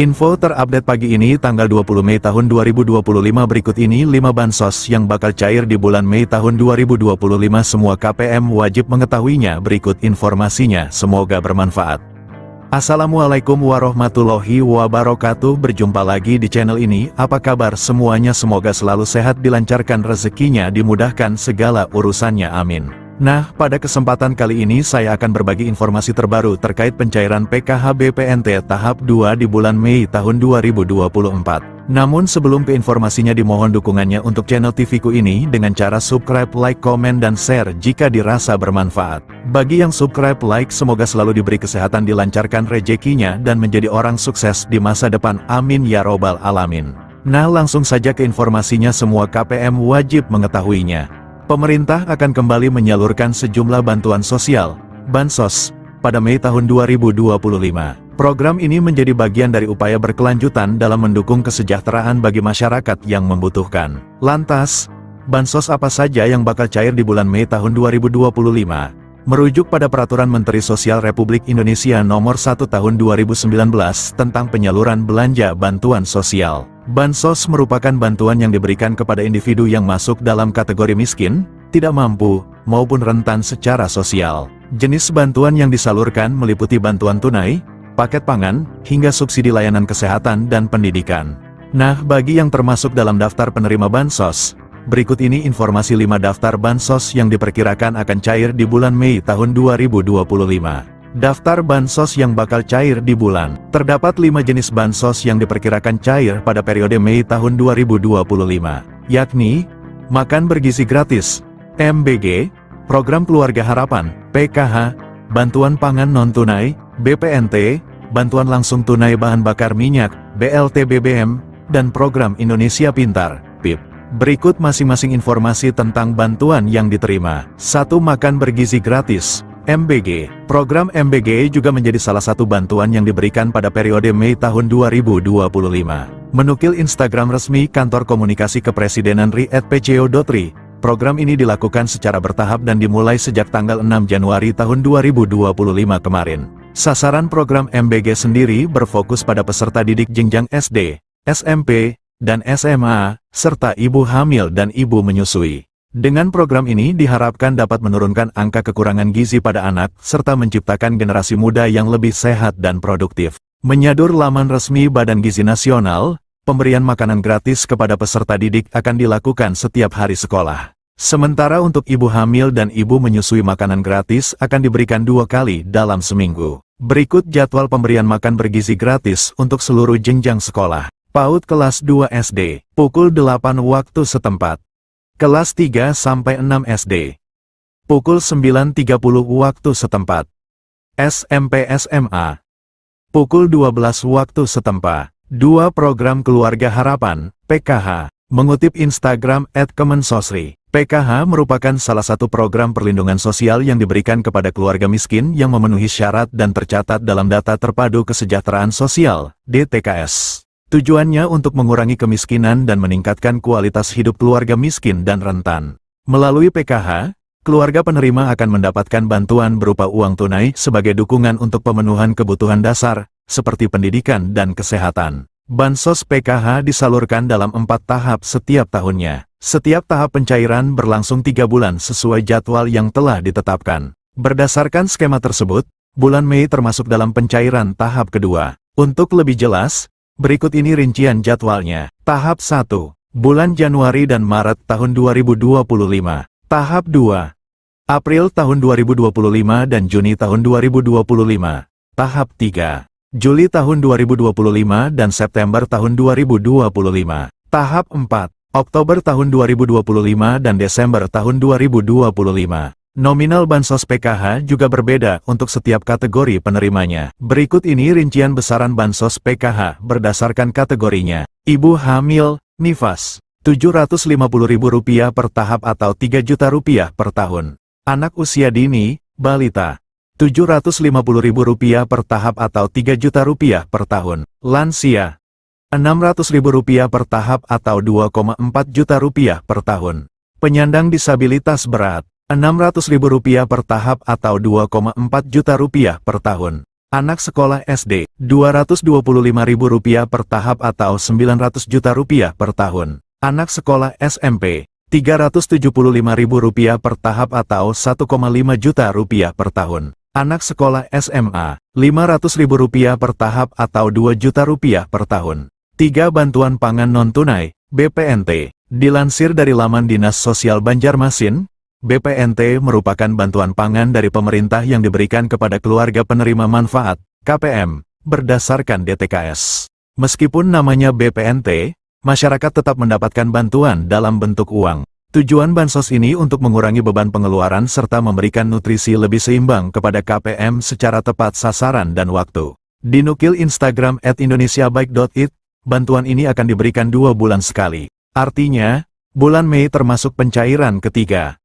Info terupdate pagi ini tanggal 20 Mei tahun 2025 berikut ini 5 bansos yang bakal cair di bulan Mei tahun 2025 semua KPM wajib mengetahuinya berikut informasinya semoga bermanfaat. Assalamualaikum warahmatullahi wabarakatuh berjumpa lagi di channel ini apa kabar semuanya semoga selalu sehat dilancarkan rezekinya dimudahkan segala urusannya amin. Nah, pada kesempatan kali ini saya akan berbagi informasi terbaru terkait pencairan PKH BPNT tahap 2 di bulan Mei tahun 2024. Namun sebelum ke informasinya dimohon dukungannya untuk channel TV-ku ini dengan cara subscribe, like, komen, dan share jika dirasa bermanfaat. Bagi yang subscribe, like, semoga selalu diberi kesehatan dilancarkan rezekinya dan menjadi orang sukses di masa depan amin ya robbal alamin. Nah langsung saja ke informasinya semua KPM wajib mengetahuinya. Pemerintah akan kembali menyalurkan sejumlah bantuan sosial, Bansos, pada Mei tahun 2025. Program ini menjadi bagian dari upaya berkelanjutan dalam mendukung kesejahteraan bagi masyarakat yang membutuhkan. Lantas, Bansos apa saja yang bakal cair di bulan Mei tahun 2025? Merujuk pada Peraturan Menteri Sosial Republik Indonesia Nomor 1 Tahun 2019 tentang penyaluran belanja bantuan sosial. Bansos merupakan bantuan yang diberikan kepada individu yang masuk dalam kategori miskin, tidak mampu, maupun rentan secara sosial. Jenis bantuan yang disalurkan meliputi bantuan tunai, paket pangan, hingga subsidi layanan kesehatan dan pendidikan. Nah, bagi yang termasuk dalam daftar penerima Bansos, berikut ini informasi 5 daftar Bansos yang diperkirakan akan cair di bulan Mei tahun 2025. Daftar Bansos yang bakal cair di bulan. Terdapat 5 jenis Bansos yang diperkirakan cair pada periode Mei tahun 2025, yakni Makan Bergizi Gratis, MBG, Program Keluarga Harapan, PKH, Bantuan Pangan Non-Tunai, BPNT, Bantuan Langsung Tunai Bahan Bakar Minyak, BLT BBM, dan Program Indonesia Pintar, PIP. Berikut masing-masing informasi tentang bantuan yang diterima. 1. Makan Bergizi Gratis, MBG. Program MBG juga menjadi salah satu bantuan yang diberikan pada periode Mei tahun 2025. Menukil Instagram resmi Kantor Komunikasi Kepresidenan @pco.ri, program ini dilakukan secara bertahap dan dimulai sejak tanggal 6 Januari tahun 2025 kemarin. Sasaran program MBG sendiri berfokus pada peserta didik jenjang SD, SMP, dan SMA, serta ibu hamil dan ibu menyusui. Dengan program ini diharapkan dapat menurunkan angka kekurangan gizi pada anak, serta menciptakan generasi muda yang lebih sehat dan produktif. Menyadur laman resmi Badan Gizi Nasional, pemberian makanan gratis kepada peserta didik akan dilakukan setiap hari sekolah. Sementara untuk ibu hamil dan ibu menyusui makanan gratis akan diberikan 2 kali dalam seminggu. Berikut jadwal pemberian makan bergizi gratis untuk seluruh jenjang sekolah. PAUD kelas 2 SD, pukul 8 waktu setempat. Kelas 3 sampai 6 SD, pukul 9.30 waktu setempat. SMP SMA, pukul 12 waktu setempat. 2. Program Keluarga Harapan, PKH. Mengutip Instagram @kemensosri, PKH merupakan salah satu program perlindungan sosial yang diberikan kepada keluarga miskin yang memenuhi syarat dan tercatat dalam Data Terpadu Kesejahteraan Sosial, DTKS. Tujuannya untuk mengurangi kemiskinan dan meningkatkan kualitas hidup keluarga miskin dan rentan. Melalui PKH, keluarga penerima akan mendapatkan bantuan berupa uang tunai sebagai dukungan untuk pemenuhan kebutuhan dasar, seperti pendidikan dan kesehatan. Bansos PKH disalurkan dalam 4 tahap setiap tahunnya. Setiap tahap pencairan berlangsung 3 bulan sesuai jadwal yang telah ditetapkan. Berdasarkan skema tersebut, bulan Mei termasuk dalam pencairan tahap kedua. Untuk lebih jelas, berikut ini rincian jadwalnya. Tahap 1, bulan Januari dan Maret tahun 2025. Tahap 2, April tahun 2025 dan Juni tahun 2025. Tahap 3, Juli tahun 2025 dan September tahun 2025. Tahap 4, Oktober tahun 2025 dan Desember tahun 2025. Nominal Bansos PKH juga berbeda untuk setiap kategori penerimanya. Berikut ini rincian besaran Bansos PKH berdasarkan kategorinya. Ibu hamil, nifas, Rp750.000 per tahap atau Rp3 juta per tahun. Anak usia dini, balita, Rp750.000 per tahap atau Rp3 juta per tahun. Lansia, Rp600.000 per tahap atau Rp2,4 juta per tahun. Penyandang disabilitas berat, Rp600.000 per tahap atau Rp2,4 juta per tahun. Anak sekolah SD, Rp225.000 per tahap atau Rp900 juta per tahun. Anak sekolah SMP, Rp375.000 per tahap atau Rp1,5 juta per tahun. Anak sekolah SMA, Rp500.000 per tahap atau Rp2 juta per tahun. 3. Bantuan pangan non-tunai, BPNT. Dilansir dari laman Dinas Sosial Banjarmasin, BPNT merupakan bantuan pangan dari pemerintah yang diberikan kepada keluarga penerima manfaat, KPM, berdasarkan DTKS. Meskipun namanya BPNT, masyarakat tetap mendapatkan bantuan dalam bentuk uang. Tujuan bansos ini untuk mengurangi beban pengeluaran serta memberikan nutrisi lebih seimbang kepada KPM secara tepat sasaran dan waktu. Dinukil Instagram @indonesiabaik.it, bantuan ini akan diberikan 2 bulan sekali. Artinya, bulan Mei termasuk pencairan ketiga.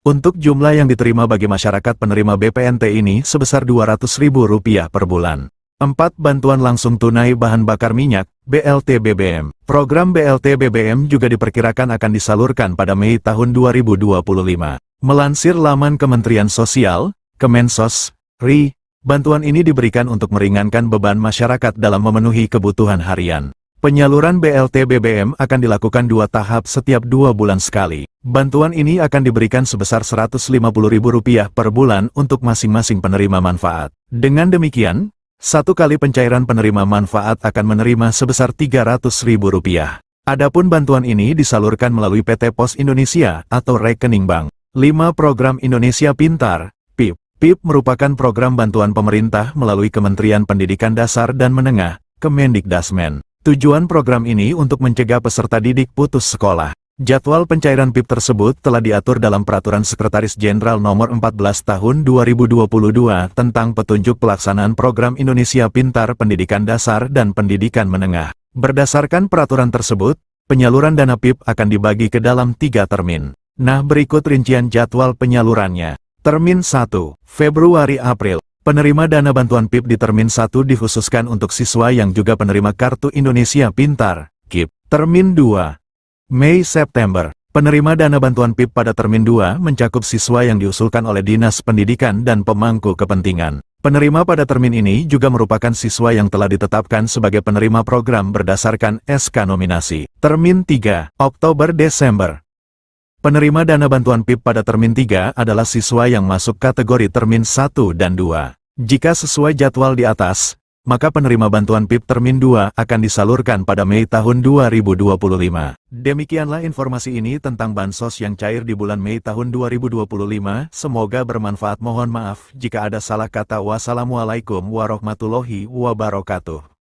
Untuk jumlah yang diterima bagi masyarakat penerima BPNT ini sebesar Rp200.000 per bulan. 4. Bantuan langsung tunai bahan bakar minyak, BLT BBM. Program BLT BBM juga diperkirakan akan disalurkan pada Mei tahun 2025. Melansir laman Kementerian Sosial, Kemensos, RI, bantuan ini diberikan untuk meringankan beban masyarakat dalam memenuhi kebutuhan harian. Penyaluran BLT BBM akan dilakukan 2 tahap setiap 2 bulan sekali. Bantuan ini akan diberikan sebesar Rp150.000 per bulan untuk masing-masing penerima manfaat. Dengan demikian, 1 kali pencairan penerima manfaat akan menerima sebesar Rp300.000. Adapun bantuan ini disalurkan melalui PT Pos Indonesia atau rekening bank. 5. Program Indonesia Pintar, PIP. PIP merupakan program bantuan pemerintah melalui Kementerian Pendidikan Dasar dan Menengah, Kemendikdasmen. Tujuan program ini untuk mencegah peserta didik putus sekolah. Jadwal pencairan PIP tersebut telah diatur dalam Peraturan Sekretaris Jenderal Nomor 14 Tahun 2022 tentang petunjuk pelaksanaan program Indonesia Pintar Pendidikan Dasar dan Pendidikan Menengah. Berdasarkan peraturan tersebut, penyaluran dana PIP akan dibagi ke dalam 3 termin. Nah, berikut rincian jadwal penyalurannya. Termin 1, Februari-April. Penerima dana bantuan PIP di Termin 1 dikhususkan untuk siswa yang juga penerima Kartu Indonesia Pintar, KIP. Termin 2, Mei-September. Penerima dana bantuan PIP pada Termin 2 mencakup siswa yang diusulkan oleh Dinas Pendidikan dan pemangku kepentingan. Penerima pada termin ini juga merupakan siswa yang telah ditetapkan sebagai penerima program berdasarkan SK nominasi. Termin 3, Oktober-Desember. Penerima dana bantuan PIP pada Termin 3 adalah siswa yang masuk kategori Termin 1 dan 2. Jika sesuai jadwal di atas, maka penerima bantuan PIP Termin 2 akan disalurkan pada Mei tahun 2025. Demikianlah informasi ini tentang bansos yang cair di bulan Mei tahun 2025. Semoga bermanfaat. Mohon maaf jika ada salah kata. Wassalamualaikum warahmatullahi wabarakatuh.